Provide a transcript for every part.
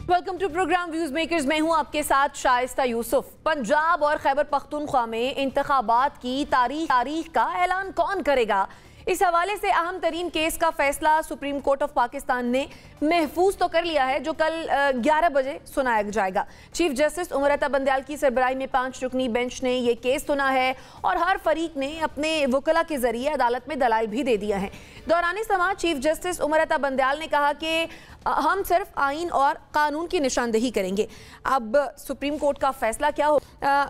Welcome to program views makers. मैं हूं आपके साथ शाइस्ता यूसुफ। पंजाब और खैबर पख्तूनख्वा में इंतखाबात की तारीख का ऐलान कौन करेगा, इस हवाले से अहम तरीन केस का फैसला सुप्रीम कोर्ट ऑफ पाकिस्तान ने महफूज तो कर लिया है, जो कल 11 बजे सुनाया जाएगा। चीफ जस्टिस उमर अता बंदयाल की सरबराही में 5 रुकनी बेंच ने यह केस सुना है और हर फरीक ने अपने वकला के जरिए अदालत में दलाइल भी दे दिया है। दौरान समाअत चीफ जस्टिस उमर अता बंदयाल ने कहा कि हम सिर्फ आइन और कानून की निशानदेही करेंगे। अब सुप्रीम कोर्ट का फैसला क्या हो,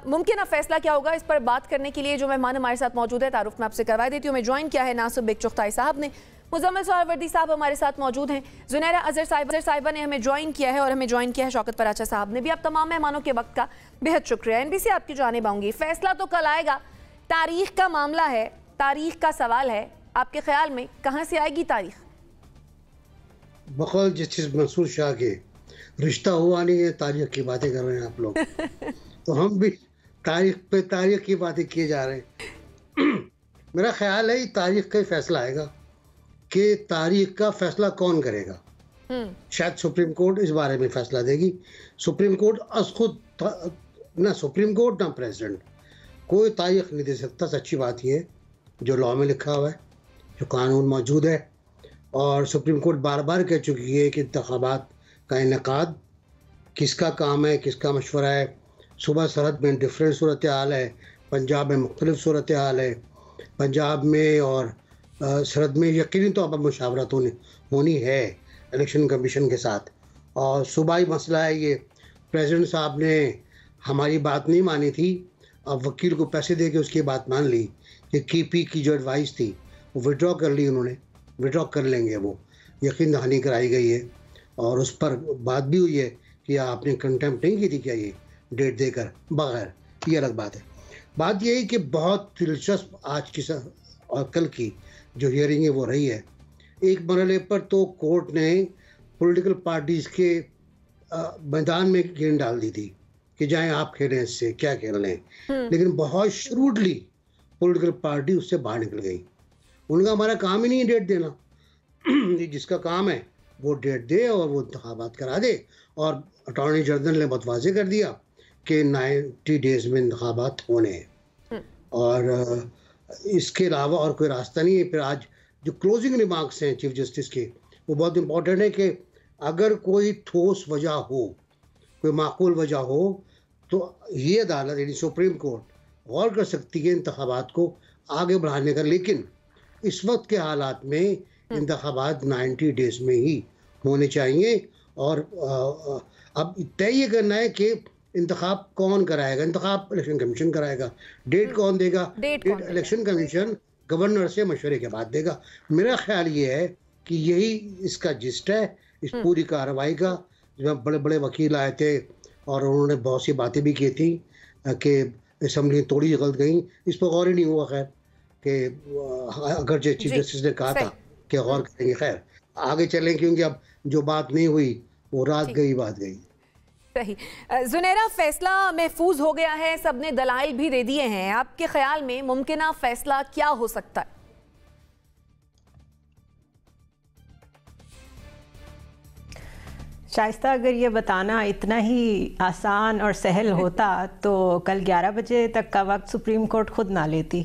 मुमकिन फैसला क्या होगा, इस पर बात करने के लिए जो मेहमान हमारे साथ मौजूद है, तारुफ में आपसे करवा देती हूँ। मैं ज्वाइन किया है नासिर बेग चुगताई साहब ने, मुजम्मिल सोहरावर्दी साहब हमारे साथ मौजूद हैं, जुनैरा अजहर साहिबा ने हमें ज्वाइन किया है और हमें ज्वाइन किया है शौकत पराचा साहब ने भी। आप तमाम मेहमानों के वक्त का बेहद शुक्रिया। NBC आपकी जानिब आऊँगी। फैसला तो कल आएगा, तारीख का मामला है, तारीख का सवाल है। आपके ख्याल में कहाँ से आएगी तारीख? बकौल जस्टिस मंसूर शाह के रिश्ता हुआ नहीं है, तारीख की बातें कर रहे हैं आप लोग। तो हम भी तारीख पे तारीख की बातें किए जा रहे हैं। मेरा ख्याल है तारीख का ही फैसला आएगा कि तारीख का फैसला कौन करेगा। शायद सुप्रीम कोर्ट इस बारे में फैसला देगी। सुप्रीम कोर्ट खुद ना सुप्रीम कोर्ट ना प्रेसिडेंट कोई तारीख नहीं दे सकता। सच्ची बात यह है, जो लॉ में लिखा हुआ है, जो कानून मौजूद है, और सुप्रीम कोर्ट बार बार कह चुकी है कि इंतखाबात का इनेकाद किसका काम है, किसका मशवरा है। सूबा सरहद में डिफरेंट सूरत हाल है, पंजाब में मुख्तलिफ सूरत हाल है। पंजाब में और सरहद में यकीनी तौर पर मुशावरत होनी है इलेक्शन कमीशन के साथ। और सूबाई मसला है ये। प्रेसिडेंट साहब ने हमारी बात नहीं मानी थी, अब वकील को पैसे दे के उसकी बात मान ली कि KP की जो एडवाइस थी वो विड्रॉ कर ली उन्होंने, विड्रॉ कर लेंगे। वो यकीन दहानी कराई गई है और उस पर बात भी हुई है कि आपने कंटेम्प्ट नहीं की थी क्या ये डेट देकर बगैर। ये अलग बात है। बात ये है कि बहुत दिलचस्प आज की और कल की जो हियरिंग है वो रही है। एक मरहले पर तो कोर्ट ने पॉलिटिकल पार्टीज़ के मैदान में गेंद डाल दी थी कि जाएं आप खेलें, इससे क्या खेल लें, लेकिन बहुत श्रूडली पॉलिटिकल पार्टी उससे बाहर निकल गई। उनका हमारा काम ही नहीं है डेट देना। जिसका काम है वो डेट दे और वो इंतखाबात करा दे। और अटॉर्नी जनरल ने बहुत वाज़ेह कर दिया कि 90 डेज़ में इंतखाबात होने हैं और इसके अलावा और कोई रास्ता नहीं है। फिर आज जो क्लोजिंग रिमार्क्स हैं चीफ जस्टिस के, वो बहुत इंपॉर्टेंट है कि अगर कोई ठोस वजह हो, कोई माकूल वजह हो, तो ये अदालत यानी सुप्रीम कोर्ट गौर कर सकती है इंतखाबात को आगे बढ़ाने का। लेकिन इस वक्त के हालात में इंतखाबात 90 डेज में ही होने चाहिए। और अब तय ये करना है कि इंतखाब कौन कराएगा। इंतखाब इलेक्शन कमीशन कराएगा, डेट कौन देगा, डेट इलेक्शन कमीशन गवर्नर से मशवरे के बाद देगा। मेरा ख्याल ये है कि यही इसका जिस्ट है इस पूरी कार्रवाई का। जब बड़े बड़े वकील आए थे और उन्होंने बहुत सी बातें भी की थी कि असम्बली तोड़ी गलत गई, इस पर गौर ही नहीं हुआ। खैर कि अगर जो चीफ जस्टिस ने कहा था कि गौर करेंगे, खैर आगे चलें, क्योंकि अब जो बात नहीं हुई वो रात गई बात गई। सही। जुनैरा, फैसला महफूज हो गया है, सबने दलाइल भी दे दिए हैं। आपके ख्याल में मुमकिन फैसला क्या हो सकता है? शाइस्ता, अगर ये बताना इतना ही आसान और सहल होता तो कल 11 बजे तक का वक्त सुप्रीम कोर्ट खुद ना लेती।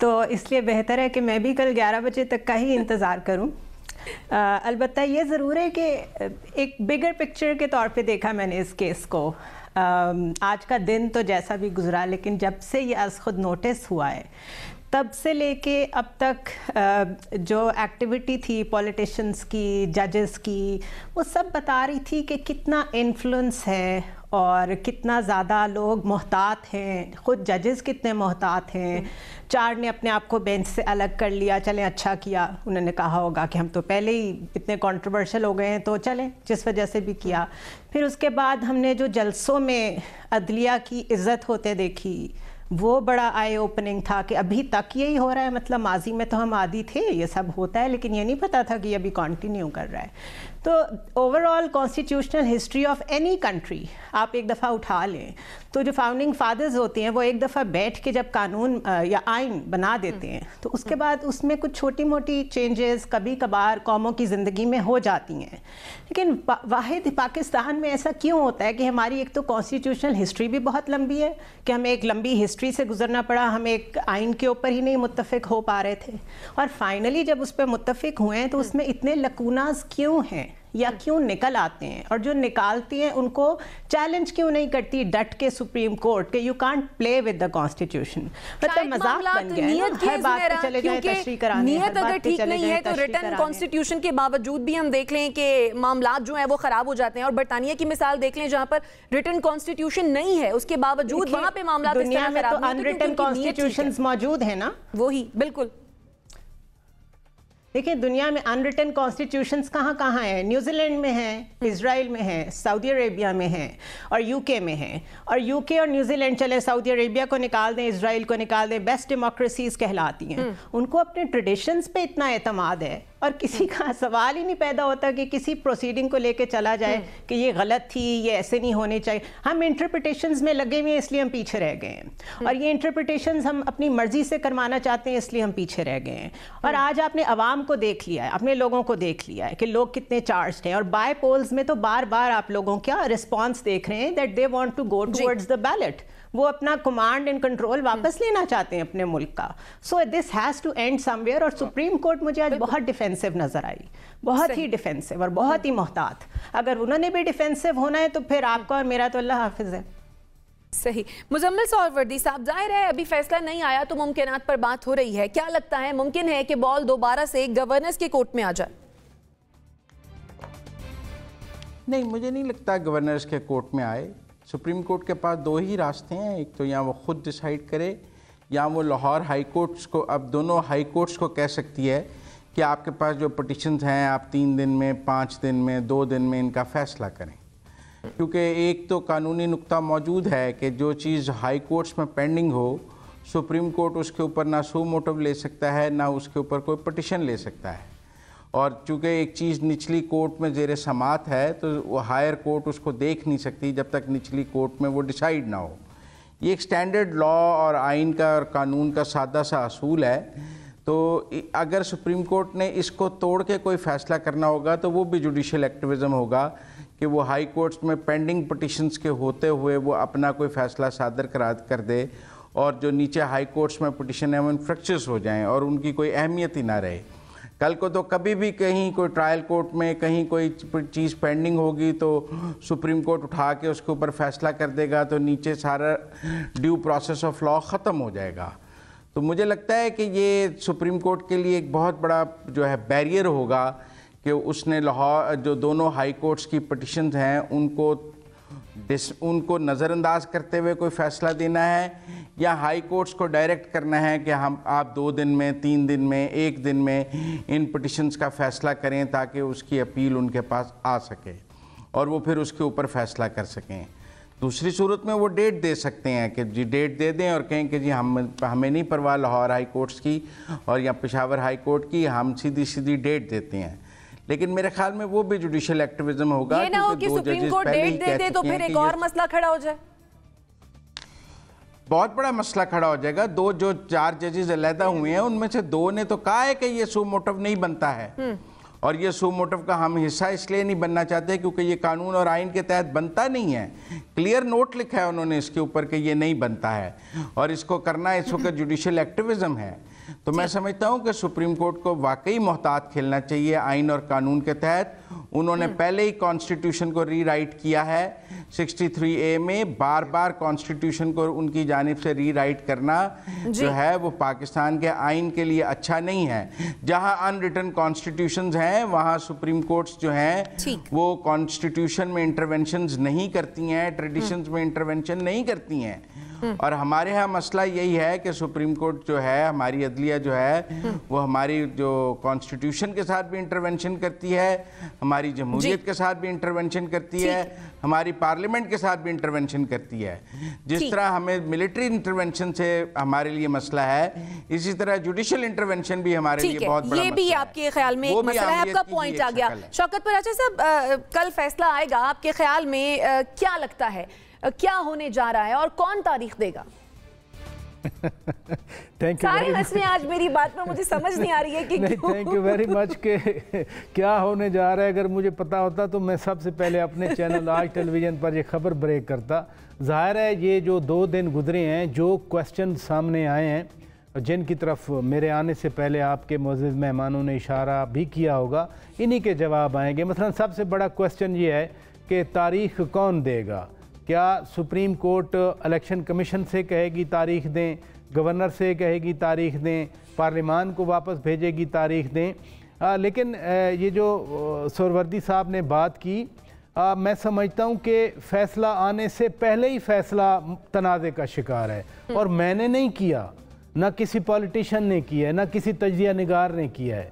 तो इसलिए बेहतर है कि मैं भी कल 11 बजे तक का ही इंतज़ार करूं। अलबत्ता ये ज़रूर है कि एक बिगर पिक्चर के तौर पे देखा मैंने इस केस को। आज का दिन तो जैसा भी गुजरा, लेकिन जब से ये आज खुद नोटिस हुआ है तब से लेके अब तक जो एक्टिविटी थी पॉलिटिशियंस की, जजेस की, वो सब बता रही थी कि कितना इन्फ्लुएंस है और कितना ज़्यादा लोग मोहतात हैं। ख़ुद जजेस कितने मोहतात हैं। 4 ने अपने आप को बेंच से अलग कर लिया। चलें, अच्छा किया, उन्होंने कहा होगा कि हम तो पहले ही इतने कंट्रोवर्शियल हो गए हैं, तो चलें, जिस वजह से भी किया। फिर उसके बाद हमने जो जलसों में अदलिया की इज़्ज़त होते देखी, वो बड़ा आई ओपनिंग था कि अभी तक यही हो रहा है, मतलब माजी में तो हम आदी थे ये सब होता है, लेकिन ये नहीं पता था कि ये अभी कंटिन्यू कर रहा है। तो overall constitutional history of any country आप एक दफ़ा उठा लें तो जो फाउंडिंग फादर्स होते हैं वो एक दफ़ा बैठ के जब कानून या आइन बना देते हैं तो उसके बाद उसमें कुछ छोटी मोटी चेंजेस कभी कभार कौमों की ज़िंदगी में हो जाती हैं। लेकिन वाहिद पाकिस्तान में ऐसा क्यों होता है कि हमारी एक तो कॉन्स्टिट्यूशनल हिस्ट्री भी बहुत लंबी है कि हमें एक लंबी हिस्ट्री से गुजरना पड़ा, हम एक आइन के ऊपर ही नहीं मुत्तफिक हो पा रहे थे, और फाइनली जब उस पर मुत्तफिक हुए हैं तो उसमें इतने लकूनास क्यों हैं या क्यों निकल आते हैं, और जो निकालती हैं उनको चैलेंज क्यों नहीं करती डट के सुप्रीम कोर्ट के you can't play with the constitution. मतलब मजाक बन गया है, हर बात पे चले जाए तशरीह कराने, नियत अगर ठीक नहीं है तो रिटर्न कॉन्स्टिट्यूशन के बावजूद भी हम देख लें कि मामला जो है वो खराब हो जाते हैं, और बरतानिया की मिसाल देख लें जहां पर रिटर्न कॉन्स्टिट्यूशन नहीं है उसके बावजूद वहां पे मामला दुनिया में तो अनरिटन कॉन्स्टिट्यूशंस मौजूद है ना। वही बिल्कुल देखिए दुनिया में अनरिटन कॉन्स्टिट्यूशंस कहाँ कहाँ हैं, न्यूजीलैंड में हैं, इजराइल में हैं, सऊदी अरेबिया में हैं और यूके में हैं। और यूके और न्यूजीलैंड चले सऊदी अरेबिया को निकाल दें, इजराइल को निकाल दें, बेस्ट डेमोक्रेसीज कहलाती हैं। उनको अपने ट्रेडिशंस पे इतना एतमाद है और किसी का सवाल ही नहीं पैदा होता कि किसी प्रोसीडिंग को लेके चला जाए कि ये गलत थी, ये ऐसे नहीं होने चाहिए। हम इंटरप्रिटेशंस में लगे हुए हैं इसलिए हम पीछे रह गए हैं, और ये इंटरप्रिटेशंस हम अपनी मर्जी से करवाना चाहते हैं इसलिए हम पीछे रह गए हैं। और आज आपने अवाम को देख लिया है, अपने लोगों को देख लिया है कि लोग कितने चार्ज्ड हैं, और बाय पोल्स में तो बार बार आप लोगों का रिस्पॉन्स देख रहे हैं that they want to go towards the ballot. वो अपना कमांड एंड कंट्रोल वापस लेना चाहते हैं अपने मुल्क का। So this has to end somewhere. और सुप्रीम कोर्ट मुझे आज बहुत डिफेंसिव नजर आई, बहुत ही डिफेंसिव और बहुत ही मोहतात। अगर उन्होंने भी डिफेंसिव होना है तो फिर आपका और मेरा तो अल्लाह हाफिज है। सही। मुजम्मिल सौरवर्दी साहब, जाहिर है अभी फैसला नहीं आया तो मुमकिनात पर बात हो रही है, क्या लगता है मुमकिन है कि बॉल दोबारा से गवर्नर्स के कोर्ट में आ जाए? नहीं, मुझे नहीं लगता गवर्नर्स के कोर्ट में आए। सुप्रीम कोर्ट के पास दो ही रास्ते हैं, एक तो या वो खुद डिसाइड करे या वो लाहौर हाई कोर्ट्स को, अब दोनों हाई कोर्ट्स को कह सकती है कि आपके पास जो पिटिशन्स हैं आप 3 दिन में, 5 दिन में, 2 दिन में इनका फ़ैसला करें। क्योंकि एक तो कानूनी नुक्ता मौजूद है कि जो चीज़ हाई कोर्ट्स में पेंडिंग हो सुप्रीम कोर्ट उसके ऊपर ना सू मोटिव ले सकता है ना उसके ऊपर कोई पिटिशन ले सकता है। और चूँकि एक चीज़ निचली कोर्ट में ज़ेर समात है तो वो हायर कोर्ट उसको देख नहीं सकती जब तक निचली कोर्ट में वो डिसाइड ना हो। ये एक स्टैंडर्ड लॉ और आइन का और कानून का सादा सा असूल है। तो अगर सुप्रीम कोर्ट ने इसको तोड़ के कोई फ़ैसला करना होगा तो वो भी जुडिशल एक्टिविज़म होगा कि वो हाई कोर्ट्स में पेंडिंग पिटिशन्स के होते हुए वो अपना कोई फ़ैसला सादर कर दे, और जो नीचे हाई कोर्ट्स में पिटिशन है वो इन्फ्रक्चर्स हो जाएँ और उनकी कोई अहमियत ही ना रहे। कल को तो कभी भी कहीं कोई ट्रायल कोर्ट में कहीं कोई चीज़ पेंडिंग होगी तो सुप्रीम कोर्ट उठा के उसके ऊपर फैसला कर देगा तो नीचे सारा ड्यू प्रोसेस ऑफ लॉ ख़त्म हो जाएगा। तो मुझे लगता है कि ये सुप्रीम कोर्ट के लिए एक बहुत बड़ा जो है बैरियर होगा कि उसने लाहौर जो दोनों हाई कोर्ट्स की पिटिशन्स हैं उनको नज़रअंदाज करते हुए कोई फ़ैसला देना है या हाई कोर्ट्स को डायरेक्ट करना है कि आप 2 दिन में, 3 दिन में, 1 दिन में इन पिटिशन्स का फ़ैसला करें ताकि उसकी अपील उनके पास आ सके और वो फिर उसके ऊपर फ़ैसला कर सकें। दूसरी सूरत में वो डेट दे सकते हैं कि जी डेट दे दें और कहें कि जी हमें नहीं परवाह लाहौर हाई कोर्ट्स की और या पेशावर हाई कोर्ट की, हम सीधी सीधी डेट देते हैं। लेकिन मेरे ख्याल में वो भी जुडिशियल एक्टिविज्म होगा। ये ना हो कि सुप्रीम कोर्ट डेट दे दे तो फिर एक और मसला खड़ा हो जाए, बहुत बड़ा मसला खड़ा हो जाएगा। जो 4 जजेस अलहदा हुए हैं उनमें से 2 ने तो कहा है कि ये सू मोटिव नहीं बनता है, और ये सू मोटिव का हम हिस्सा इसलिए नहीं बनना चाहते क्योंकि ये कानून और आइन के तहत बनता नहीं है। क्लियर नोट लिखा है उन्होंने इसके ऊपर कि ये नहीं बनता है और इसको करना इस वक्त जुडिशियल एक्टिविज्म है। तो मैं समझता हूँ कि सुप्रीम कोर्ट को वाकई मोहतात खेलना चाहिए आइन और कानून के तहत। उन्होंने पहले ही कॉन्स्टिट्यूशन को रीराइट किया है 63A में। बार बार कॉन्स्टिट्यूशन को उनकी जानिब से रीराइट करना जो है वो पाकिस्तान के आइन के लिए अच्छा नहीं है। जहाँ अनरिटन कॉन्स्टिट्यूशंस हैं वहाँ सुप्रीम कोर्ट्स जो हैं वो कॉन्स्टिट्यूशन में इंटरवेंशंस नहीं करती हैं, ट्रेडिशंस में इंटरवेंशन नहीं करती हैं। और हमारे यहाँ मसला यही है कि सुप्रीम कोर्ट जो है, हमारी अदलिया जो है, वो हमारी जो कॉन्स्टिट्यूशन के साथ भी इंटरवेंशन करती है, हमारी जमहूरियत के साथ भी इंटरवेंशन करती है, हमारी पार्लियामेंट के साथ भी इंटरवेंशन करती है। जिस तरह हमें मिलिट्री इंटरवेंशन से हमारे लिए मसला है, इसी तरह जुडिशियल इंटरवेंशन भी हमारे लिए बहुत बड़ा ये भी आपके ख्याल में एक मसला है, आपका पॉइंट आ गया। शौकत पराचा साहब, कल फैसला आएगा, आपके ख्याल में क्या लगता है क्या होने जा रहा है और कौन तारीख देगा? सारे हंस में आज मेरी बात में, मुझे समझ नहीं आ रही है कि नहीं, थैंक यू वेरी मच के क्या होने जा रहा है, अगर मुझे पता होता तो मैं सबसे पहले अपने चैनल आज टेलीविज़न पर ये खबर ब्रेक करता। ज़ाहिर है ये जो 2 दिन गुजरे हैं, जो क्वेश्चन सामने आए हैं, जिनकी तरफ मेरे आने से पहले आपके मुअज़्ज़िज़ मेहमानों ने इशारा भी किया होगा, इन्हीं के जवाब आएंगे। मसलन सबसे बड़ा क्वेश्चन ये है कि तारीख़ कौन देगा? क्या सुप्रीम कोर्ट इलेक्शन कमीशन से कहेगी तारीख़ दें, गवर्नर से कहेगी तारीख़ दें, पार्लियामान को वापस भेजेगी तारीख़ दें? लेकिन ये जो सोहरावर्दी साहब ने बात की, मैं समझता हूँ कि फ़ैसला आने से पहले ही फ़ैसला तनाज़े का शिकार है, और मैंने नहीं किया, ना किसी पॉलिटिशियन ने किया है, ना किसी तजिया निगार ने किया है।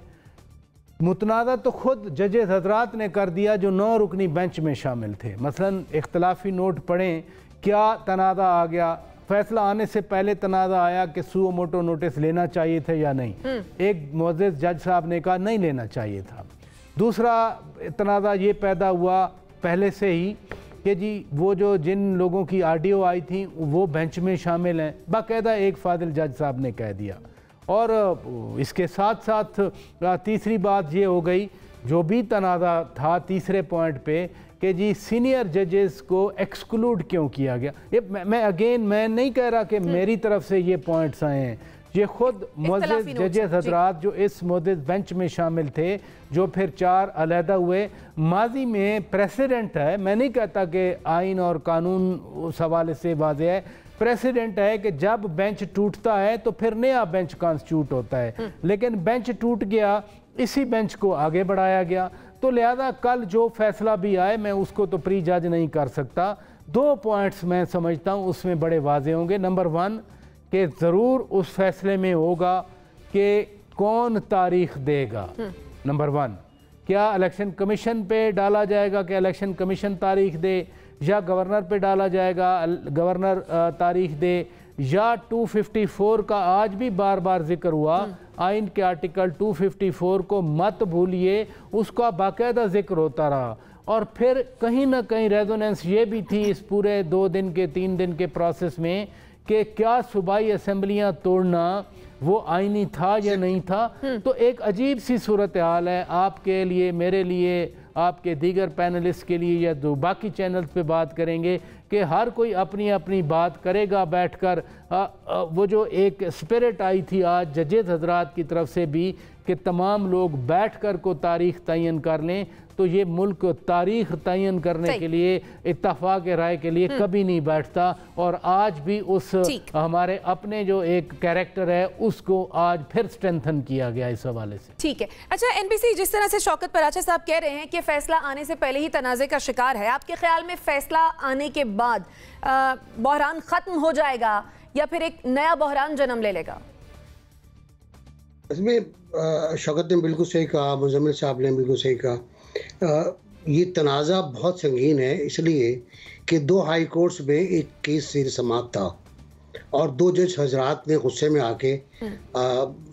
मुतनाज़ा तो ख़ुद जजेस हजरात ने कर दिया जो 9 रुकनी बेंच में शामिल थे। मसलन इख्तलाफी नोट पढ़ें, क्या तनाज़ा आ गया? फैसला आने से पहले तनाज़ा आया कि सुओ मोटो नोटिस लेना चाहिए थे या नहीं। एक मुअज़्ज़िज़ जज साहब ने कहा नहीं लेना चाहिए था। दूसरा तनाज़ा ये पैदा हुआ पहले से ही कि जी वो जो जिन लोगों की ऑडियो आई थी वो बेंच में शामिल हैं, बाकायदा एक फादिल जज साहब ने कह दिया। और इसके साथ साथ तीसरी बात ये हो गई, जो भी तनाज़ा था तीसरे पॉइंट पे, कि जी सीनियर जजेस को एक्सक्लूड क्यों किया गया। ये मैं नहीं कह रहा कि मेरी तरफ से ये पॉइंट्स आए हैं, ये खुद मुअज़्ज़िज़ जजेस हजरात जो इस मुअज़्ज़िज़ बेंच में शामिल थे, जो फिर 4 अलहदा हुए। माजी में प्रेसिडेंट है, मैं नहीं कहता कि आइन और कानून उस हवाले से वाज़ेह है, प्रेसिडेंट है कि जब बेंच टूटता है तो फिर नया बेंच कॉन्स्टिट्यूट होता है, लेकिन बेंच टूट गया, इसी बेंच को आगे बढ़ाया गया। तो लिहाजा कल जो फैसला भी आए, मैं उसको तो प्री जज नहीं कर सकता। 2 पॉइंट्स मैं समझता हूँ उसमें बड़े वाजे होंगे। नंबर 1 कि ज़रूर उस फैसले में होगा कि कौन तारीख देगा। नंबर 1, क्या इलेक्शन कमीशन पे डाला जाएगा कि इलेक्शन कमीशन तारीख दे, या गवर्नर पे डाला जाएगा गवर्नर तारीख दे, या 254 का आज भी बार बार जिक्र हुआ, आइन के आर्टिकल 254 को मत भूलिए, उसका बाकायदा जिक्र होता रहा। और फिर कहीं ना कहीं रेजोनेंस ये भी थी इस पूरे 2 दिन के 3 दिन के प्रोसेस में कि क्या सूबाई असम्बलियाँ तोड़ना वो आईनी था या नहीं था। तो एक अजीब सी सूरत हाल है आपके लिए, मेरे लिए, आपके दीगर पैनलिस्ट के लिए, या जो बाकी चैनल्स पे बात करेंगे, कि हर कोई अपनी अपनी बात करेगा बैठकर। वो जो एक स्पिरिट आई थी आज जजेस हजरात की तरफ से भी कि तमाम लोग बैठकर को तारीख तयन कर लें, तो ये मुल्क तारीख तयन करने के लिए, इत्तफाक राय के लिए कभी नहीं बैठता। और आज भी उस हमारे अपने जो एक कैरेक्टर है उसको आज फिर स्ट्रेंथन किया गया इस हवाले से। ठीक है। अच्छा एनबीसी, जिस तरह से शौकत पराचा साहब कह रहे हैं कि फैसला आने से पहले ही तनाज़े का शिकार है, आपके ख्याल में फैसला आने के बाद बहरान खत्म हो जाएगा या फिर एक नया बहरान जन्म ले लेगा? इसमें शौकत ने बिल्कुल सही कहा, मुज़म्मिल साहब ने बिल्कुल सही कहा। ये तनाज़ा बहुत संगीन है, इसलिए कि 2 हाई कोर्ट्स में एक केस सिर समाप्त था और 2 जज हजरात ने गुस्से में आके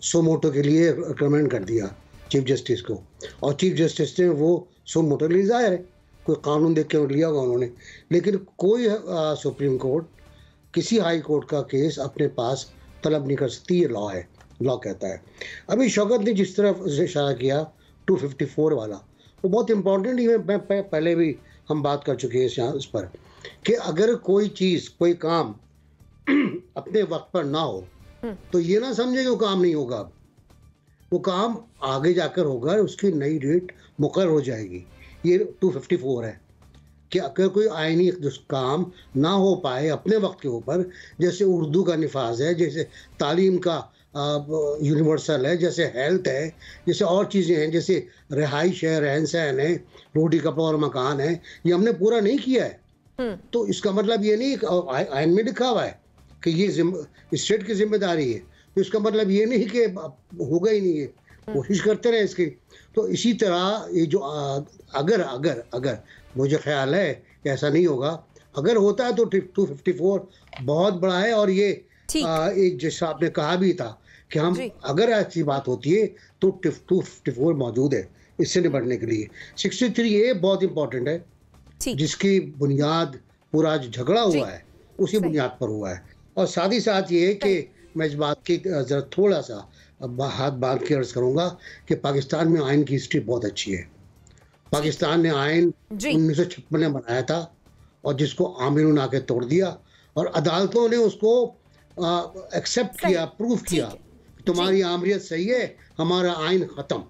सो मोटो के लिए रिकमेंड कर दिया चीफ जस्टिस को, और चीफ जस्टिस ने वो सो मोटो के लिए, ज़ाहिर है कोई कानून देख के लिया होगा उन्होंने, लेकिन कोई सुप्रीम कोर्ट किसी हाई कोर्ट का केस अपने पास तलब नहीं कर सकती। ये लॉ है, लॉ कहता है। अभी शौकत ने जिस तरफ इशारा किया 254 वाला, वो बहुत इम्पोर्टेंट है। मैं पहले भी हम बात कर चुके हैं इस पर कि अगर कोई चीज़, कोई काम अपने वक्त पर ना हो तो ये ना समझे कि वो काम नहीं होगा, वो काम आगे जाकर होगा, उसकी नई डेट मुकर्रर हो जाएगी। ये 254 है कि अगर कोई आईनी काम ना हो पाए अपने वक्त के ऊपर, जैसे उर्दू का निफाज है, जैसे तालीम का यूनिवर्सल है, जैसे हेल्थ है, जैसे और चीज़ें हैं, जैसे रिहाइश है, रहन सहन है, रोटी कपड़ा और मकान है, ये हमने पूरा नहीं किया है। तो इसका मतलब ये नहीं आइन में लिखा हुआ है कि ये स्टेट की जिम्मेदारी है, तो इसका मतलब ये नहीं कि होगा ही नहीं है, कोशिश करते रहे इसकी। तो इसी तरह ये जो अगर अगर अगर मुझे ख्याल है कि ऐसा नहीं होगा, अगर होता है तो 254 बहुत बड़ा है। और ये एक जैसा आपने कहा भी था कि हम अगर ऐसी बात होती है तो 254 मौजूद है इससे निपटने के लिए। 63A बहुत इंपॉर्टेंट है, जिसकी बुनियाद पूरा जो झगड़ा हुआ है उसी बुनियाद पर हुआ है। और साथ ही साथ ये कि मैं इस बात की जरा थोड़ा सा हाथ बांध के अर्ज करूंगा कि पाकिस्तान में आइन की हिस्ट्री बहुत अच्छी है। पाकिस्तान ने आइन 1956 में बनाया था और जिसको आमिरून आके तोड़ दिया, और अदालतों ने उसको एक्सेप्ट किया, प्रूफ किया तुम्हारी आमरीत सही है, हमारा आइन खत्म।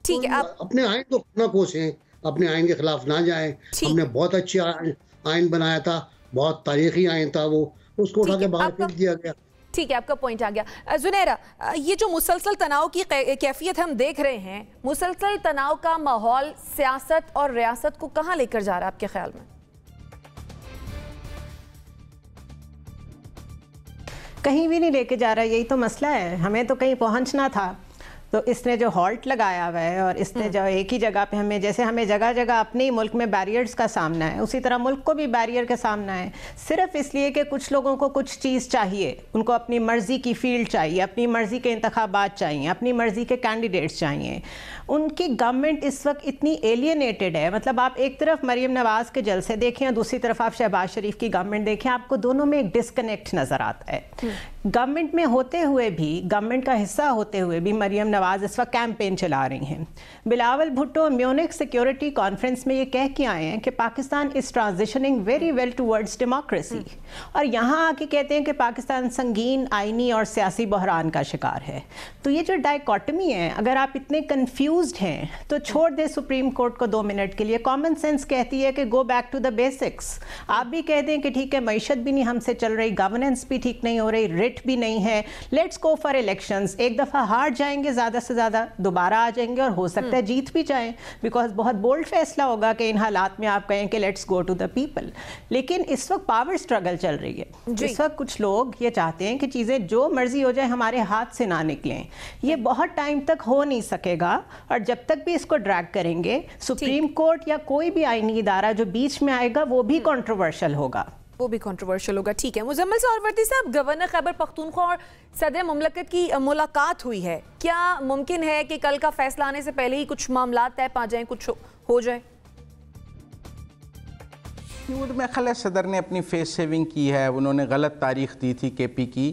ठीक है, अपने आइन को ना कोसें, अपने आइन के खिलाफ ना जाएं। हमने बहुत अच्छा आइन बनाया था, बहुत तारीखी आइन था, वो उसको उठा के बाहर फेंक दिया गया। ठीक है, आपका पॉइंट आ गया। जुनैरा, ये जो मुसलसल तनाव की कैफियत हम देख रहे हैं, मुसलसल तनाव का माहौल सियासत और रियासत को कहां लेकर जा रहा है आपके ख्याल में? कहीं भी नहीं लेके जा रहा, यही तो मसला है। हमें तो कहीं पहुंचना था, तो इसने जो हॉल्ट लगाया हुआ है और इसने जो एक ही जगह पे हमें, जैसे हमें जगह जगह अपने ही मुल्क में बैरियर्स का सामना है, उसी तरह मुल्क को भी बैरियर का सामना है, सिर्फ इसलिए कि कुछ लोगों को कुछ चीज़ चाहिए, उनको अपनी मर्ज़ी की फील्ड चाहिए, अपनी मर्ज़ी के इंतखाबात चाहिए, अपनी मर्ज़ी के कैंडिडेट्स चाहिए। उनकी गवर्नमेंट इस वक्त इतनी एलियनेटेड है, मतलब आप एक तरफ मरीम नवाज़ के जलसे देखें और दूसरी तरफ आप शहबाज शरीफ की गवर्नमेंट देखें, आपको दोनों में एक डिस्कनेक्ट नज़र आता है। गवर्नमेंट में होते हुए भी, गवर्नमेंट का हिस्सा होते हुए भी मरीम नवाज़ इस वक्त कैंपेन चला रही हैं। Bilawal Bhutto Munich security conference में ये कह के आए हैं कि Pakistan is transitioning very well towards democracy, और यहाँ आके कहते हैं कि पाकिस्तान संगीन आइनी और सियासी बहरान का शिकार है। तो ये जो डायकॉटमी है, अगर आप इतने कन्फ्यूज्ड हैं तो छोड़ दें सुप्रीम कोर्ट को 2 मिनट के लिए। कॉमन सेंस कहती है कि go back to the basics. आप भी कह दें कि ठीक है, मईशत भी नहीं हमसे चल रही, गवर्नेंस भी ठीक नहीं हो रही, रिट भी नहीं है, लेट्स गो फॉर इलेक्शंस। एक दफ़ा हार जाएंगे, ज़्यादा से ज़्यादा दोबारा आ जाएंगे और हो सकता है जीत भी जाएं, बिकॉज बहुत बोल्ड फैसला होगा कि इन हालात में आप कहें कि let's go to the people. लेकिन इस वक्त पावर स्ट्रगल चल रही है। इस वक्त कुछ लोग ये चाहते हैं कि चीज़ें जो मर्जी हो जाए हमारे हाथ से ना निकलें। ये बहुत टाइम तक हो नहीं सकेगा, और जब तक भी इसको ड्रैग करेंगे, सुप्रीम कोर्ट या कोई भी आईनी इदारा जो बीच में आएगा वो भी कंट्रोवर्शियल होगा, वो भी कंट्रोवर्शियल होगा। ठीक है, मुजम्मिल सौरवर्दी साहब, गवर्नर खैबर पख्तूनख्वा और सदर मुमलकत की मुलाकात हुई है, क्या मुमकिन है कि कल का फैसला आने से पहले ही कुछ मामला तय पा जाएं, कुछ हो जाए? मेरे ख्याल है सदर ने अपनी फेस सेविंग की है। उन्होंने गलत तारीख दी थी KP की,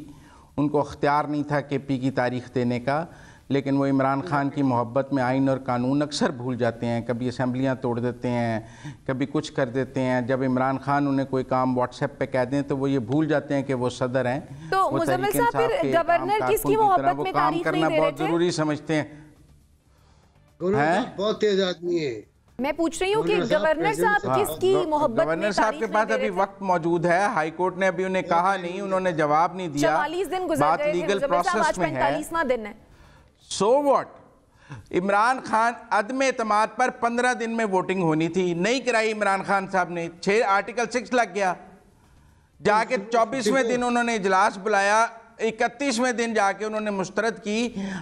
उनको अख्तियार नहीं था KP की तारीख देने का, लेकिन वो इमरान खान की मोहब्बत में आइन और कानून अक्सर भूल जाते हैं। कभी असेंबलियाँ तोड़ देते हैं, कभी कुछ कर देते हैं। जब इमरान खान उन्हें कोई काम व्हाट्सएप पे कह दें तो वो ये भूल जाते हैं कि वो सदर हैं। तो मुजम्मिल साहब, फिर गवर्नर किसकी मोहब्बत में काम करना बहुत ज़रूरी समझते हैं। बहुत तेज आदमी है। मैं पूछ रही हूँ कि गवर्नर साहब किसकी मोहब्बत में? गवर्नर साहब के पास अभी वक्त मौजूद है, हाई कोर्ट ने अभी उन्हें कहा नहीं, उन्होंने जवाब नहीं दिया, 44 दिन गुजर गए, लीगल प्रोसेस में है। 45वां दिन है। सो व्हाट, इमरान खान अदम एतमाद पर 15 दिन में वोटिंग होनी थी, नहीं कराई इमरान खान साहब ने, 6 आर्टिकल 6 लग गया। जाके 24वें दिन उन्होंने इजलास बुलाया, 31वें दिन जाके उन्होंने मुस्तरद की।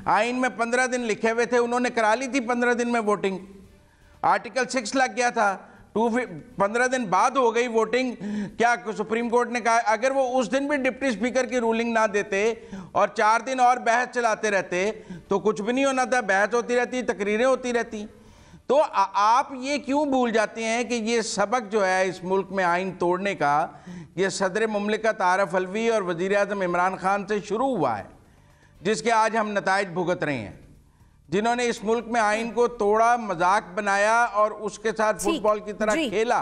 आइन में 15 दिन लिखे हुए थे, उन्होंने करा ली थी 15 दिन में वोटिंग, आर्टिकल 6 लग गया था। 15 दिन बाद हो गई वोटिंग। क्या सुप्रीम कोर्ट ने कहा अगर वो उस दिन भी डिप्टी स्पीकर की रूलिंग ना देते और 4 दिन और बहस चलाते रहते तो कुछ भी नहीं होना था, बहस होती रहती, तकरीरें होती रहती। तो आप ये क्यों भूल जाते हैं कि ये सबक जो है इस मुल्क में आइन तोड़ने का, ये सदर मुमलिकत आरिफ अलवी और वज़ीर आज़म इमरान खान से शुरू हुआ है, जिसके आज हम नताइज भुगत रहे हैं। जिन्होंने इस मुल्क में आइन को तोड़ा, मजाक बनाया और उसके साथ फुटबॉल की तरह खेला।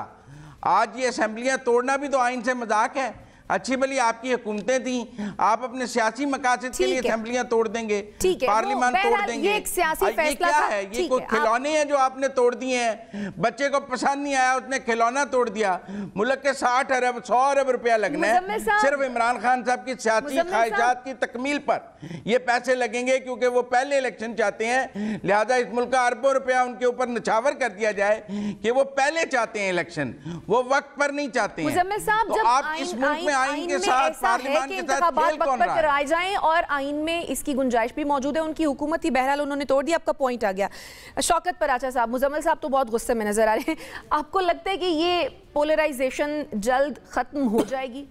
आज ये असेंबलियां तोड़ना भी तो आइन से मजाक है। अच्छी भली आपकी हुकूमतें थी, आप अपने सियासी मकासद के लिए असेंबलियां तोड़ देंगे, पार्लियामेंट तोड़ देंगे। ये क्या है? ये कोई खिलौने हैं जो आपने तोड़ दिए हैं। बच्चे को पसंद नहीं आया, उसने खिलौना तोड़ दिया। मुल्क के 60 अरब 100 अरब रुपया लगना है सिर्फ इमरान खान साहब की सियासी ख्वाहिशात की तकमील पर। ये पैसे लगेंगे क्योंकि वो पहले इलेक्शन चाहते हैं, लिहाजा इस मुल्क का अरबों रुपया उनके ऊपर निछावर कर दिया जाए कि वो पहले चाहते हैं इलेक्शन, वो वक्त पर नहीं चाहते हैं। तो आप इस मुल्क में आइन के साथ, पार्लियामेंट के साथ खेल कौन रहा है? कराए जाएं और आइन में इसकी गुंजाइश भी मौजूद है। उनकी हुकूमत थी, बहरहाल उन्होंने तोड़ दिया। आपका पॉइंट आ गया। शौकत पराचा साहब, मुजम्मिल साहब तो बहुत गुस्से में नजर आ रहे हैं। आपको लगता है कि ये पोलराइजेशन जल्द खत्म हो जाएगी?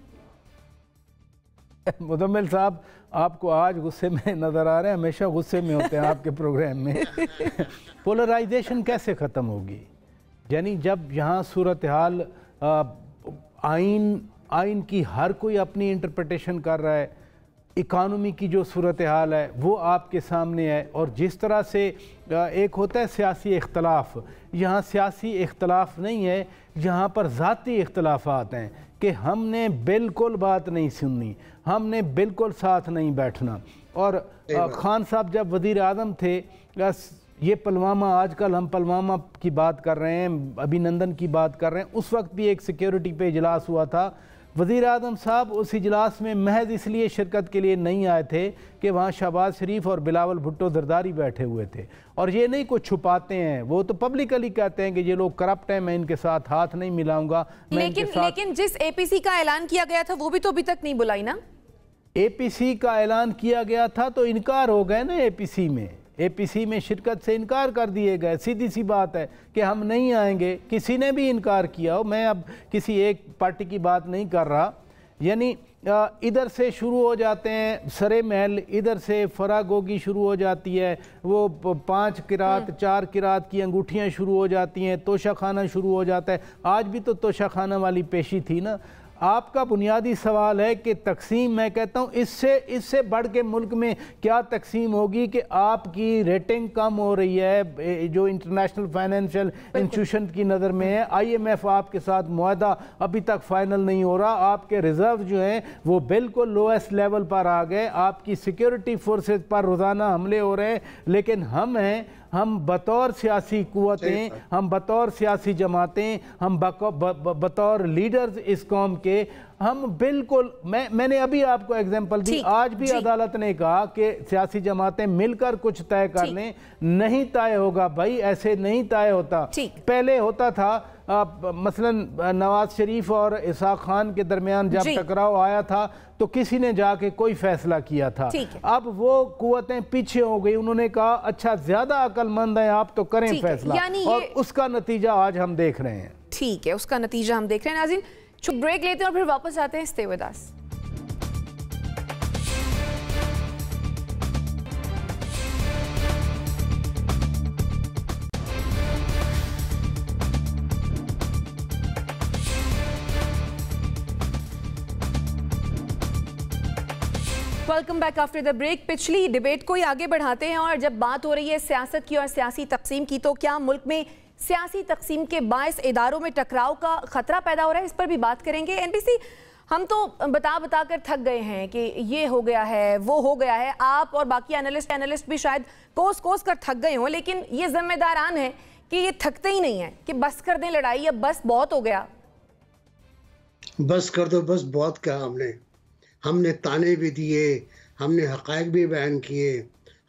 मुजम्मिल साहब आपको आज गुस्से में नज़र आ रहे हैं, हमेशा गुस्से में होते हैं आपके प्रोग्राम में। पोलराइजेशन कैसे ख़त्म होगी? यानी जब यहाँ सूरत हाल आइन की हर कोई अपनी इंटरप्रिटेशन कर रहा है, इकानमी की जो सूरत हाल है वो आपके सामने है, और जिस तरह से एक होता है सियासी इख्तलाफ, यहाँ सियासी इख्तलाफ नहीं है, यहाँ पर ज़ाती इख्तलाफात हैं कि हमने बिल्कुल बात नहीं सुननी, हमने बिल्कुल साथ नहीं बैठना। और खान साहब जब वज़ीर आज़म थे, ये पुलवामा, आजकल हम पुलवामा की बात कर रहे हैं, अभिनंदन की बात कर रहे हैं, उस वक्त भी एक सिक्योरिटी पे इजलास हुआ था। वज़ीर आज़म साहब उस इजलास में महज इसलिए शिरकत के लिए नहीं आए थे कि वहाँ शहबाज शरीफ और बिलावल भुट्टो जरदारी बैठे हुए थे, और ये नहीं कुछ छुपाते हैं, वो तो पब्लिकली कहते हैं कि ये लोग करप्ट हैं, मैं इनके साथ हाथ नहीं मिलाऊंगा। लेकिन जिस एपीसी का ऐलान किया गया था वो भी तो अभी तक नहीं बुलाई ना। एपीसी का ऐलान किया गया था तो इनकार हो गए ना, एपीसी में शिरकत से इनकार कर दिए गए। सीधी सी बात है कि हम नहीं आएंगे, किसी ने भी इनकार किया हो, मैं अब किसी एक पार्टी की बात नहीं कर रहा। यानी इधर से शुरू हो जाते हैं सरे महल, इधर से फरागोगी शुरू हो जाती है, वो 5 किरात 4 किरात की अंगूठियाँ शुरू हो जाती हैं, तोशा खाना शुरू हो जाता है। आज भी तो तोशा खाना वाली पेशी थी ना। आपका बुनियादी सवाल है कि तकसीम, मैं कहता हूँ इससे बढ़ के मुल्क में क्या तकसीम होगी कि आपकी रेटिंग कम हो रही है, जो इंटरनेशनल फाइनेंशियल इंस्टीट्यूशन की नज़र में है। IMF आपके साथ मुआहदा अभी तक फाइनल नहीं हो रहा, आपके रिजर्व जो हैं वो बिल्कुल लोएस्ट लेवल पर आ गए, आपकी सिक्योरिटी फोर्सेस पर रोज़ाना हमले हो रहे हैं, लेकिन हम बतौर सियासी कुव्वतें, हम बतौर सियासी जमातें, हम बतौर लीडर्स इस कौम के, हम बिल्कुल, मैंने अभी आपको एग्जांपल दी, आज भी अदालत ने कहा कि सियासी जमातें मिलकर कुछ तय कर लें। नहीं तय होगा भाई, ऐसे नहीं तय होता। पहले होता था मसलन नवाज शरीफ और इसाक खान के दरमियान जब टकराव आया था तो किसी ने जाके कोई फैसला किया था। अब वो कुव्वतें पीछे हो गई, उन्होंने कहा अच्छा ज्यादा अक्लमंद हैं आप तो करें फैसला, और उसका नतीजा आज हम देख रहे हैं। ठीक है, उसका नतीजा हम देख रहे हैं। नाज़रीन, छोटा ब्रेक लेते हैं और फिर वापस आते हैं। Stay with us. Welcome back after the break. पिछली डिबेट को ही आगे बढ़ाते हैं, और जब बात हो रही है सियासत की और सियासी तकसीम की, तो क्या मुल्क में सियासी तकसीम के बायस इदारों में टकराव का खतरा पैदा हो रहा है? इस पर भी बात करेंगे। एनपीसी, हम तो बता कर थक गए हैं कि ये हो गया है, वो हो गया है। आप और बाकी एनालिस्ट भी शायद कोस कर थक गए हों, लेकिन ये जिम्मेदारान है कि ये थकते ही नहीं है कि बस कर दें लड़ाई, अब बस बहुत हो गया। बस कर दो, बस बहुत कहा हमने ताने भी दिए, हमने हक़ाइक़ भी बयान किए,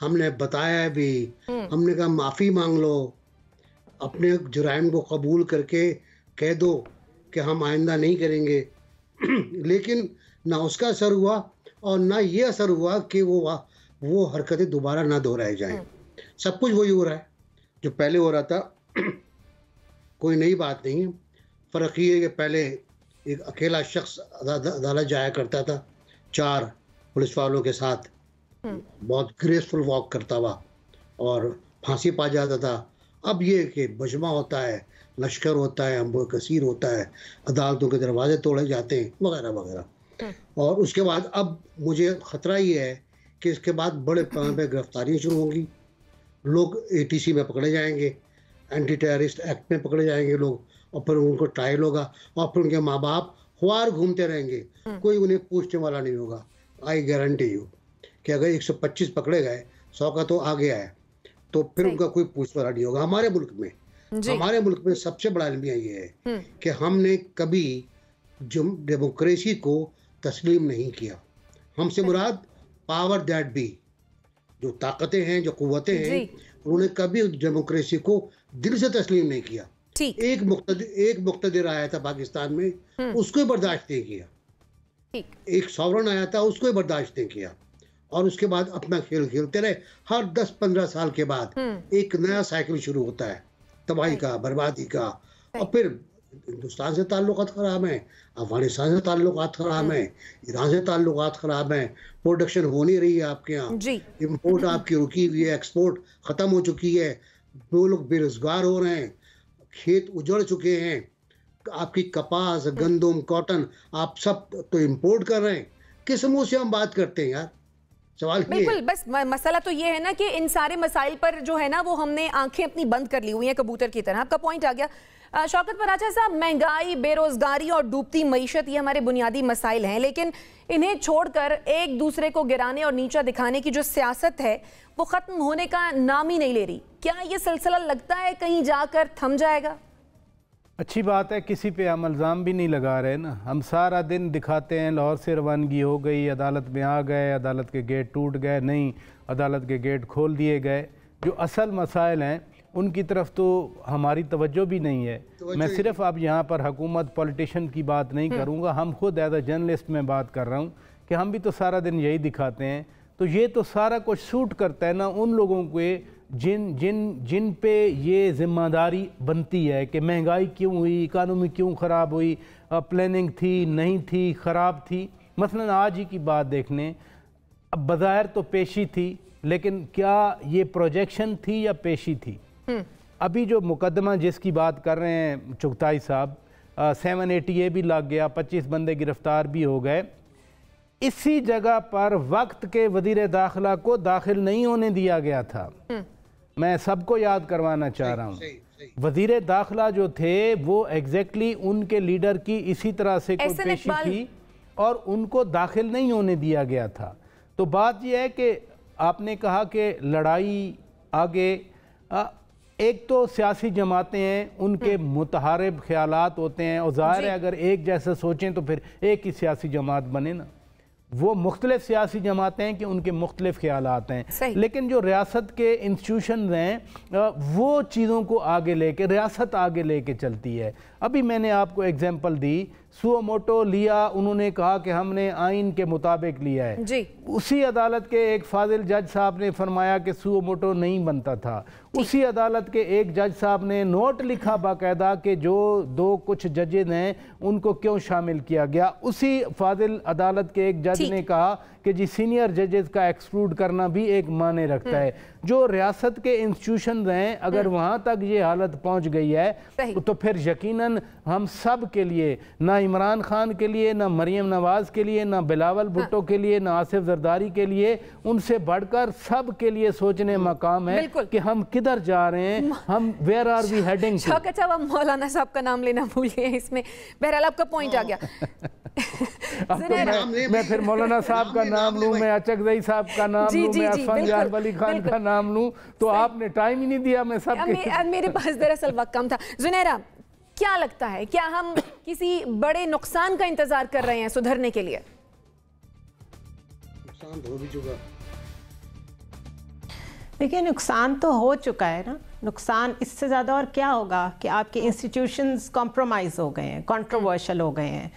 हमने बताया भी, हमने कहा माफ़ी मांग लो, अपने जुराइम को कबूल करके कह दो कि हम आइंदा नहीं करेंगे। लेकिन ना उसका असर हुआ और ना ये असर हुआ कि वो हरकतें दोबारा ना दोहराई जाएं। सब कुछ वही हो रहा है जो पहले हो रहा था। कोई नई बात नहीं है। फ़र्क ये है कि पहले एक अकेला शख्स अदालत जाया करता था 4 पुलिस वालों के साथ, बहुत ग्रेसफुल वॉक करता हुआ और फांसी पा जाता था। अब ये कि मजमा होता है, लश्कर होता है, अम्बो कसीर होता है, अदालतों के दरवाजे तोड़े जाते हैं वगैरह वगैरह। और उसके बाद अब मुझे ख़तरा ये है कि इसके बाद बड़े पैमाने पर गिरफ्तारियाँ शुरू होंगी, लोग ATC में पकड़े जाएंगे, एंटी टेररिस्ट एक्ट में पकड़े जाएंगे लोग, और फिर उनको ट्रायल होगा और फिर उनके माँ बाप खुआर घूमते रहेंगे, कोई उन्हें पूछने वाला नहीं होगा। आई गारंटी यू कि अगर 125 पकड़े गए, 100 का तो आ गया है, तो फिर उनका कोई पूछने वाला नहीं होगा। हमारे मुल्क में सबसे बड़ा अलमिया ये है कि हमने कभी डेमोक्रेसी को तस्लीम नहीं किया। हमसे मुराद पावर दैट बी, जो ताकतें हैं, जो कुव्वतें हैं, उन्होंने कभी डेमोक्रेसी को दिल से तस्लीम नहीं किया। एक मुक़्तदिर आया था पाकिस्तान में, उसको बर्दाश्त नहीं किया। एक सॉवरन आया था, उसको ही बर्दाश्त नहीं किया और उसके बाद अपना खेल खेलते रहे। हर 10-15 साल के बाद एक नया साइकिल शुरू होता है, तबाही का, बर्बादी का। और फिर हिंदुस्तान से ताल्लुकात खराब हैं, अफगानिस्तान से ताल्लुकात खराब हैं, ईरान से ताल्लुकात खराब हैं, प्रोडक्शन हो नहीं रही है आपके यहाँ, इम्पोर्ट आपकी रुकी हुई है, एक्सपोर्ट खत्म हो चुकी है, वो लोग बेरोजगार हो रहे हैं, खेत उजड़ चुके हैं, आपकी कपास, गंदम, कॉटन आप सब तो इंपोर्ट कर रहे हैं। किस मुंह से हम बात करते हैं यार? सवाल बिल्कुल, बस मसला तो ये है ना कि इन सारे मसाइल पर जो है ना वो हमने आंखें अपनी बंद कर ली हुई हैं कबूतर की तरह। आपका पॉइंट आ गया। शौकत पराचा साहब, महंगाई, बेरोजगारी और डूबती मईशत ये हमारे बुनियादी मसाइल हैं, लेकिन इन्हें छोड़कर एक दूसरे को गिराने और नीचा दिखाने की जो सियासत है वो खत्म होने का नाम ही नहीं ले रही। क्या ये सिलसिला लगता है कहीं जाकर थम जाएगा? अच्छी बात है, किसी पे हम इल्ज़ाम भी नहीं लगा रहे ना। हम सारा दिन दिखाते हैं लाहौर से रवानगी हो गई, अदालत में आ गए, अदालत के गेट टूट गए, नहीं अदालत के गेट खोल दिए गए। जो असल मसाइल हैं उनकी तरफ तो हमारी तवज्जो भी नहीं है। मैं सिर्फ अब यहाँ पर हुकूमत, पॉलिटिशियन की बात नहीं करूँगा, हम खुद एज अ जर्नलिस्ट में बात कर रहा हूँ कि हम भी तो सारा दिन यही दिखाते हैं। तो ये तो सारा कुछ सूट करता है ना उन लोगों को जिन पे ये ज़िम्मेदारी बनती है कि महंगाई क्यों हुई, इकानमी क्यों ख़राब हुई, प्लानिंग थी, नहीं थी, ख़राब थी। मसलन आज ही की बात देख लें, अब बज़ाहिर तो पेशी थी, लेकिन क्या ये प्रोजेक्शन थी या पेशी थी? अभी जो मुकदमा जिसकी बात कर रहे हैं चुगताई साहब, 780A भी लग गया, 25 बंदे गिरफ्तार भी हो गए। इसी जगह पर वक्त के वज़ीर दाखिला को दाखिल नहीं होने दिया गया था। मैं सबको याद करवाना चाह रहा हूँ, वज़ीर दाखिला जो थे वो एग्जैक्टली उनके लीडर की इसी तरह से कोई पेशी थी और उनको दाखिल नहीं होने दिया गया था। तो बात यह है कि आपने कहा कि लड़ाई आगे, एक तो सियासी जमातें हैं, उनके मुतहारिब ख्यालात होते हैं और ज़ाहिर है अगर एक जैसा सोचें तो फिर एक ही सियासी जमात बने ना। वो मुख्तलिफ सियासी जमातें हैं कि उनके मुख्तलिफ ख्यालात हैं, लेकिन जो रियासत के इंस्टीट्यूशन हैं वो चीज़ों को आगे लेके, रियासत आगे लेके चलती है। अभी मैंने आपको एग्जांपल दी, सुओ मोटो लिया, उन्होंने कहा कि हमने आइन के मुताबिक लिया है जी। उसी अदालत के एक फाजिल जज साहब ने फरमाया कि सुओ मोटो नहीं बनता था। उसी अदालत के एक जज साहब ने नोट लिखा बाकायदा कि जो दो कुछ जजेज हैं उनको क्यों शामिल किया गया। उसी फाजिल अदालत के एक जज ने कहा कि जी सीनियर जजेस का एक्सक्लूड करना भी एक माने रखता है। जो रियासत के इंस्टीट्यूशन हैं अगर वहाँ तक ये हालत पहुँच गई है तो फिर यकीनन हम सब के लिए, ना इमरान खान के लिए, ना मरियम नवाज के लिए, ना बिलावल भुट्टो के लिए, ना आसिफ जरदारी के लिए, उनसे बढ़कर सब के लिए सोचने मकाम है कि हम किधर जा रहे हैं, हम where are we heading. Shaukat साहब, मौलाना साहब का नाम लेना भूलिए इसमें। बहरहाल आपका पॉइंट आ गया। मैं फिर मौलाना साहब का नाम लूं, मैं अचकज़ई साहब का नाम लूं, मैं अफान यार अली खान का नाम लूं, तो आपने टाइम ही नहीं दिया। मैं सब मेरे पास दरअसल वक्त कम था। जुनैरा, क्या लगता है, क्या हम किसी बड़े नुकसान का इंतजार कर रहे हैं सुधरने के लिए? नुकसान तो हो भी चुका। देखिए, नुकसान तो हो चुका है ना। नुकसान इससे ज़्यादा और क्या होगा कि आपके इंस्टीट्यूशंस कॉम्प्रोमाइज़ हो गए हैं, कंट्रोवर्शियल हो गए हैं,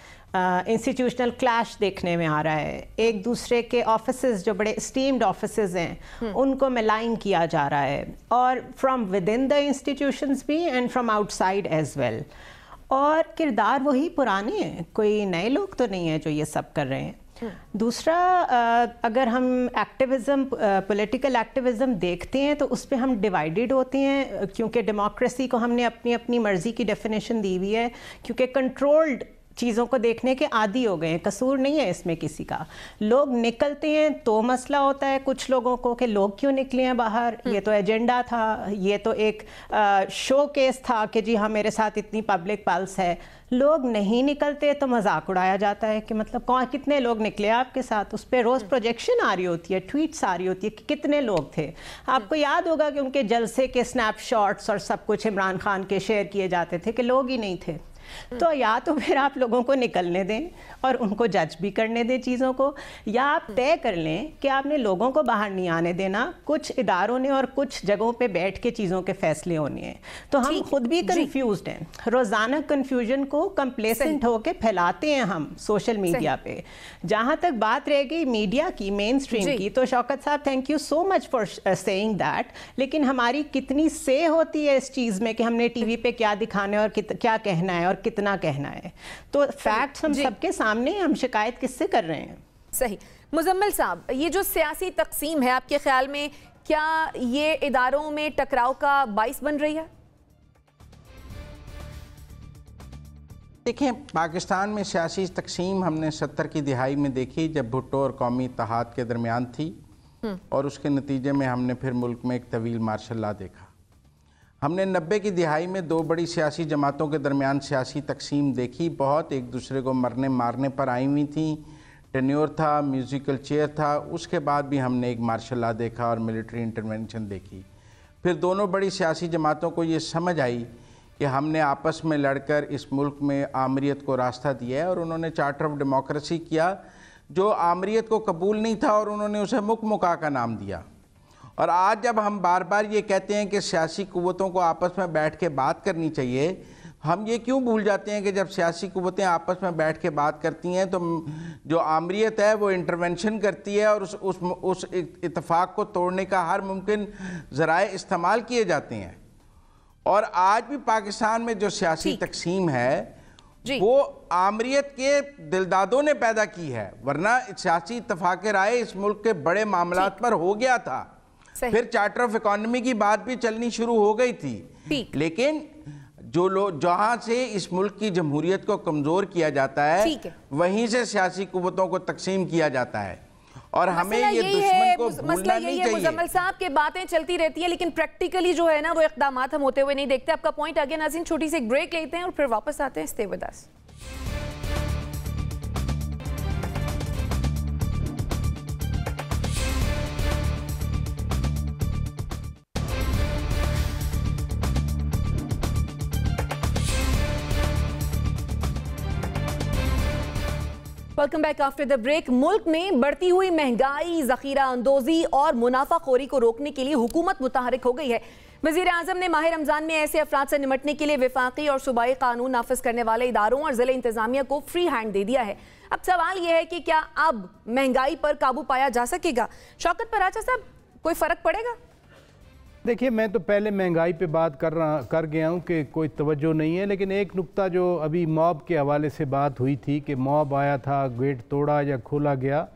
इंस्टीट्यूशनल क्लैश देखने में आ रहा है। एक दूसरे के ऑफिसेज जो बड़े स्टीम्ड ऑफिसेज हैं उनको मेलाइन किया जा रहा है, और from within the institutions भी and from outside as well. और किरदार वही पुराने हैं, कोई नए लोग तो नहीं है जो ये सब कर रहे हैं। दूसरा, अगर हम एक्टिविज़म, पॉलिटिकल एक्टिविज़म देखते हैं तो उस पर हम डिवाइडेड होते हैं, क्योंकि डेमोक्रेसी को हमने अपनी अपनी मर्ज़ी की डेफिनेशन दी हुई है, क्योंकि कंट्रोल्ड चीज़ों को देखने के आदी हो गए हैं। कसूर नहीं है इसमें किसी का। लोग निकलते हैं तो मसला होता है कुछ लोगों को कि लोग क्यों निकले हैं बाहर, ये तो एजेंडा था, ये तो एक शो केस था कि जी हाँ मेरे साथ इतनी पब्लिक पल्स है। लोग नहीं निकलते तो मजाक उड़ाया जाता है कि मतलब कौन, कितने लोग निकले आपके साथ। उस पर रोज़ प्रोजेक्शन आ रही होती है, ट्वीट्स आ रही होती है कि कितने लोग थे। आपको याद होगा कि उनके जलसे के स्नैपशॉट्स और सब कुछ इमरान खान के शेयर किए जाते थे कि लोग ही नहीं थे। तो या तो फिर आप लोगों को निकलने दें और उनको जज भी करने दें चीज़ों को, या आप तय कर लें कि आपने लोगों को बाहर नहीं आने देना, कुछ इदारों ने और कुछ जगहों पे बैठ के चीज़ों के फैसले होने हैं। तो हम खुद भी कंफ्यूज्ड हैं, रोज़ाना कंफ्यूजन को कंप्लेसेंट होके फैलाते हैं हम सोशल मीडिया पे। जहाँ तक बात रह गई मीडिया की, मेन स्ट्रीम की, तो शौकत साहब thank you so much for saying that, लेकिन हमारी कितनी से होती है इस चीज़ में कि हमने टीवी पे क्या दिखाना है और क्या कहना है और कितना कहना है। तो फैक्ट्स हम सबके सामने, हम शिकायत किससे कर रहे हैं? सही। मुजम्मिल साहब, ये जो सियासी तकसीम है, आपके ख्याल में क्या ये इदारों में टकराव का बाइस बन रही है? देखिए, पाकिस्तान में सियासी तकसीम हमने 70 की दिहाई में देखी, जब भुट्टो और कौमी इत्तेहाद के दरमियान थी, और उसके नतीजे में हमने फिर मुल्क में एक तवील मार्शल लॉ देखा। हमने 90 की दिहाई में दो बड़ी सियासी जमातों के दरमियान सियासी तकसीम देखी, बहुत एक दूसरे को मरने मारने पर आई हुई थी, टेन्योर था, म्यूज़िकल चेयर था। उसके बाद भी हमने एक मार्शल लॉ देखा और मिलिट्री इंटरवेंशन देखी। फिर दोनों बड़ी सियासी जमातों को ये समझ आई कि हमने आपस में लड़कर इस मुल्क में आमरीत को रास्ता दिया है, और उन्होंने चार्टर ऑफ डेमोक्रेसी किया जो आमरीत को कबूल नहीं था, और उन्होंने उसे मुकमुका का नाम दिया। और आज जब हम बार बार ये कहते हैं कि सियासी कुव्वतों को आपस में बैठ के बात करनी चाहिए, हम ये क्यों भूल जाते हैं कि जब सियासी कुव्वतें आपस में बैठ के बात करती हैं तो जो आमरीत है वो इंटरवेंशन करती है, और उस इत्तेफाक को तोड़ने का हर मुमकिन ज़राए इस्तेमाल किए जाते हैं। और आज भी पाकिस्तान में जो सियासी तकसीम है वो आमरीत के दिलदादों ने पैदा की है, वरना सियासी इत्तेफाक राय इस मुल्क के बड़े मामलात पर हो गया था। फिर चार्टर ऑफ इकोनॉमी की बात भी चलनी शुरू हो गई थी, लेकिन जो लोग जहां से इस मुल्क की जमहूरियत को कमजोर किया जाता है, वहीं से सियासी कुव्वतों को तकसीम किया जाता है, और हमें ये दुश्मन को भूलना नहीं चाहिए। मुजम्मिल साहब की बातें चलती रहती है, लेकिन प्रैक्टिकली जो है ना वो इक़दामात हम होते हुए नहीं देखते। आपका पॉइंट आगे नाज़रीन, छोटी सी एक ब्रेक लेते हैं और फिर वापस आते हैं। Stay with us. Welcome back after the break. मुल्क में बढ़ती हुई महंगाई, जखीरा अंदोजी और मुनाफाखोरी को रोकने के लिए हुकूमत मुतहरिक हो गई है। वज़ीर आज़म ने माह रमज़ान में ऐसे अफराद से निपटने के लिए वफाकी और सूबाई कानून नाफिज करने वाले इदारों और ज़िले इंतजामिया को फ्री हैंड दे दिया है। अब सवाल यह है कि क्या अब महंगाई पर काबू पाया जा सकेगा? शौकत पराचा साहब, कोई फ़र्क पड़ेगा? देखिए, मैं तो पहले महंगाई पे बात कर गया हूँ कि कोई तवज्जो नहीं है, लेकिन एक नुक्ता जो अभी मॉब के हवाले से बात हुई थी कि मॉब आया था, गेट तोड़ा या खोला गया,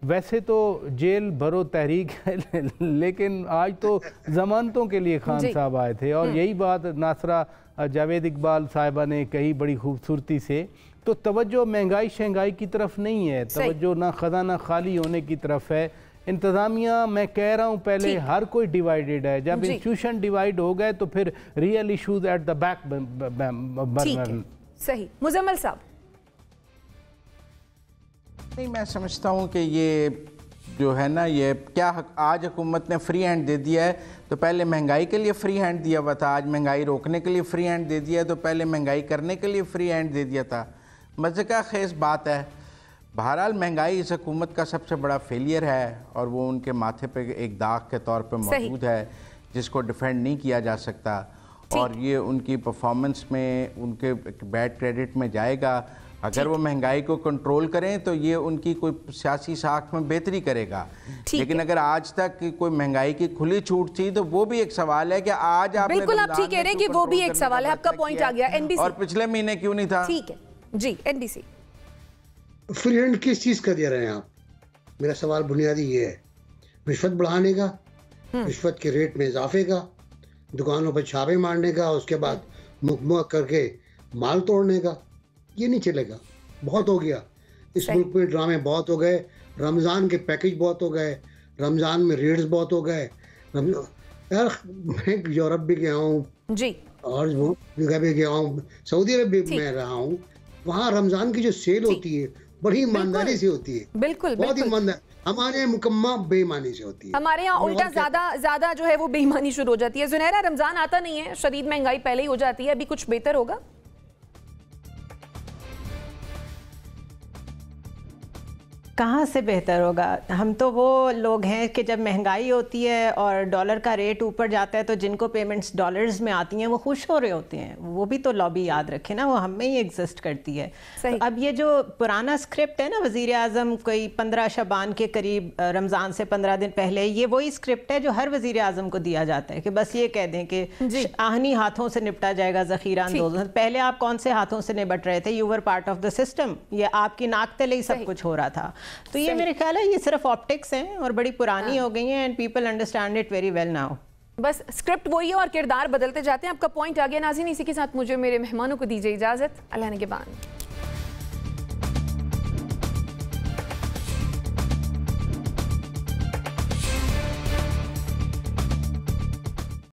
वैसे तो जेल भरो तहरीक है, लेकिन आज तो ज़मानतों के लिए खान साहब आए थे, और यही बात नासरा जावेद इकबाल साहिबा ने कही बड़ी खूबसूरती से। तो तवज्जो महंगाई शहंगाई की तरफ नहीं है, तवज्जो ना खजाना खाली होने की तरफ है। इंतज़ामिया, मैं कह रहा हूँ पहले हर कोई डिवाइडेड है, जब इंस्टीट्यूशन डिवाइड हो गए तो फिर real issues at the back burner. सही। मुजम्मिल साहब, नहीं, मैं समझता हूँ कि ये जो है ना, ये क्या आज हुकूमत ने फ्री हैंड दे दिया है, तो पहले महंगाई के लिए फ्री हैंड दिया हुआ था, आज महंगाई रोकने के लिए फ्री हैंड दे दिया, तो पहले महंगाई करने के लिए फ्री हैंड दे दिया था। मज़े का खेस बात है। बहरहाल महंगाई इस हुकूमत का सबसे बड़ा फेलियर है, और वो उनके माथे पे एक दाग के तौर पे मौजूद है जिसको डिफेंड नहीं किया जा सकता, और ये उनकी परफॉर्मेंस में उनके बैड क्रेडिट में जाएगा। अगर वो महंगाई को कंट्रोल करें तो ये उनकी कोई सियासी साख में बेहतरी करेगा, लेकिन अगर आज तक कोई महंगाई की खुली छूट थी तो वो भी एक सवाल है कि आज आप बिल्कुल आप ठीक कह रहे हैं कि वो भी एक सवाल है। आपका पॉइंट आ गया। एनबीसी, और पिछले महीने क्यों नहीं था? ठीक है जी। एनबीसी, फ्री हैंड किस चीज का दे रहे हैं आप? मेरा सवाल बुनियादी ये है, रिश्वत बढ़ाने का, रिश्वत के रेट में इजाफे का, दुकानों पर छापे मारने का, उसके बाद मुकम्मल करके माल तोड़ने का। ये नहीं चलेगा, बहुत हो गया। इस मुल्क में ड्रामे बहुत हो गए, रमज़ान के पैकेज बहुत हो गए, रमज़ान में रेट्स बहुत हो गए। यार, मैं यूरोप भी गया हूँ जी, और जगह भी गया हूँ, सऊदी अरब भी मैं रहा हूँ। वहाँ रमज़ान की जो सेल होती है बड़ी ईमानदारी से होती है, बिल्कुल बहुत ईमानदार। हमारे मुकम्मा बेईमानी से होती है, हमारे यहाँ उल्टा ज्यादा जो है वो बेईमानी शुरू हो जाती है। जुनैरा, रमज़ान आता नहीं है, शदीद महंगाई पहले ही हो जाती है, अभी कुछ बेहतर होगा? कहाँ से बेहतर होगा? हम तो वो लोग हैं कि जब महंगाई होती है और डॉलर का रेट ऊपर जाता है तो जिनको पेमेंट्स डॉलर्स में आती हैं वो खुश हो रहे होते हैं। वो भी तो लॉबी याद रखे ना, वो हम में ही एग्जिस्ट करती है। तो अब ये जो पुराना स्क्रिप्ट है ना, वज़ीर आज़म कोई 15 शबान के करीब, रमज़ान से 15 दिन पहले, ये वही स्क्रिप्ट है जो हर वज़ीर आज़म को दिया जाता है कि बस ये कह दें कि आहनी हाथों से निपटा जाएगा ज़ख़ीरा अंदोज़ों से। पहले आप कौन से हाथों से निपट रहे थे? You were part of the system, ये आपकी नाक तले ही सब कुछ हो रहा था। तो ये मेरे ख्याल है ये सिर्फ ऑप्टिक्स हैं और बड़ी पुरानी हो गई हैं, and people understand it very well now. बस स्क्रिप्ट वही है और किरदार बदलते जाते हैं। आपका पॉइंट आ गया नाज़रीन। इसी के साथ मुझे मेरे मेहमानों को दीजिए इजाज़त। अल्लाह ने के बाद।